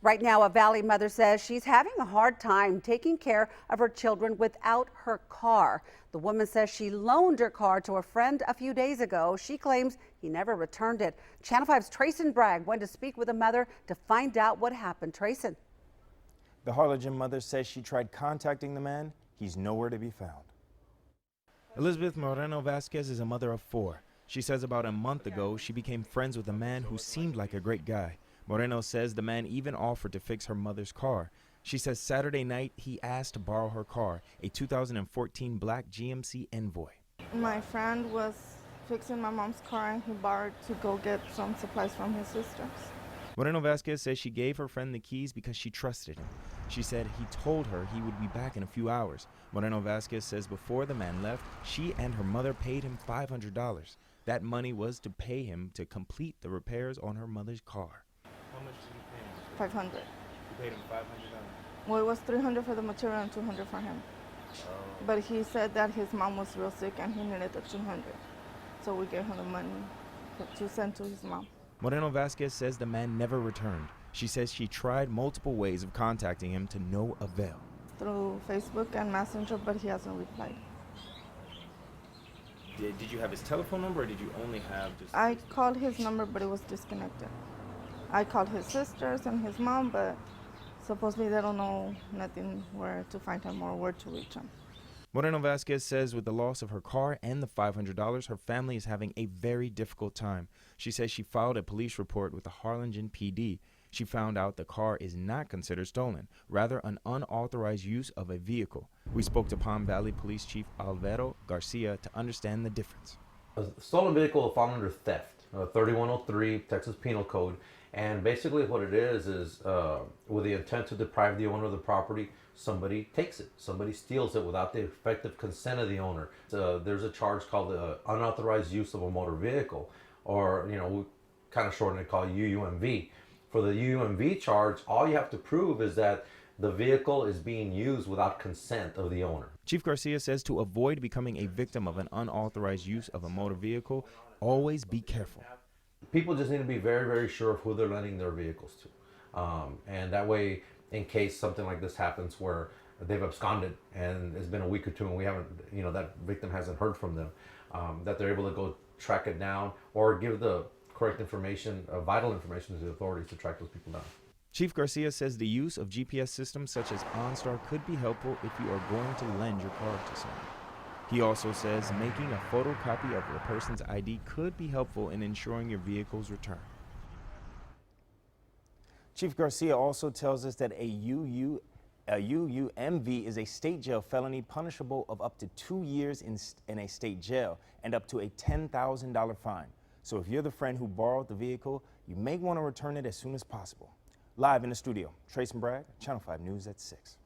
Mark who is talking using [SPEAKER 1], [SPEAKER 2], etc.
[SPEAKER 1] Right now, a Valley mother says she's having a hard time taking care of her children without her car. The woman says she loaned her car to a friend a few days ago. She claims he never returned it. Channel 5's Trayson Bragg went to speak with a mother to find out what happened. Trayson.
[SPEAKER 2] The Harlingen mother says she tried contacting the man. He's nowhere to be found. Elizabeth Moreno Vasquez is a mother of 4. She says about a month ago, she became friends with a man who seemed like a great guy. Moreno says the man even offered to fix her mother's car. She says Saturday night he asked to borrow her car, a 2014 black GMC Envoy.
[SPEAKER 3] My friend was fixing my mom's car and he borrowed to go get some supplies from his sisters.
[SPEAKER 2] Moreno Vasquez says she gave her friend the keys because she trusted him. She said he told her he would be back in a few hours. Moreno Vasquez says before the man left, she and her mother paid him $500. That money was to pay him to complete the repairs on her mother's car. How much did you pay him?
[SPEAKER 3] 500.
[SPEAKER 2] You paid him $500?
[SPEAKER 3] Well, it was 300 for the material and 200 for him.
[SPEAKER 2] Oh.
[SPEAKER 3] But he said that his mom was real sick and he needed the 200. So we gave him the money to send to his mom.
[SPEAKER 2] Moreno Vasquez says the man never returned. She says she tried multiple ways of contacting him to no avail.
[SPEAKER 3] Through Facebook and Messenger, but he hasn't replied.
[SPEAKER 2] Did you have his telephone number or did you only have just...
[SPEAKER 3] I called his number, but it was disconnected. I called his sisters and his mom, but supposedly they don't know nothing where to find him or where to reach him.
[SPEAKER 2] Moreno Vasquez says with the loss of her car and the $500, her family is having a very difficult time. She says she filed a police report with the Harlingen PD. She found out the car is not considered stolen, rather an unauthorized use of a vehicle. We spoke to Palm Valley Police Chief Alvaro Garcia to understand the difference.
[SPEAKER 4] A stolen vehicle will fall under theft, 3103 Texas Penal Code. And basically what it is with the intent to deprive the owner of the property, somebody takes it. Somebody steals it without the effective consent of the owner. There's a charge called unauthorized use of a motor vehicle, or, we kind of shorten it, called UUMV. For the UUMV charge, all you have to prove is that the vehicle is being used without consent of the owner.
[SPEAKER 2] Chief Garcia says to avoid becoming a victim of an unauthorized use of a motor vehicle, always be careful.
[SPEAKER 4] People just need to be very, very sure of who they're lending their vehicles to. And that way, in case something like this happens where they've absconded and it's been a week or two and we haven't, that victim hasn't heard from them, that they're able to go track it down or give the correct information, vital information to the authorities to track those people down.
[SPEAKER 2] Chief Garcia says the use of GPS systems such as OnStar could be helpful if you are going to lend your car to someone. He also says making a photocopy of the person's ID could be helpful in ensuring your vehicle's return. Chief Garcia also tells us that a UUMV is a state jail felony punishable of up to 2 years in a state jail and up to a $10,000 fine. So if you're the friend who borrowed the vehicle, you may want to return it as soon as possible. Live in the studio, Trayson Bragg, Channel 5 News at 6.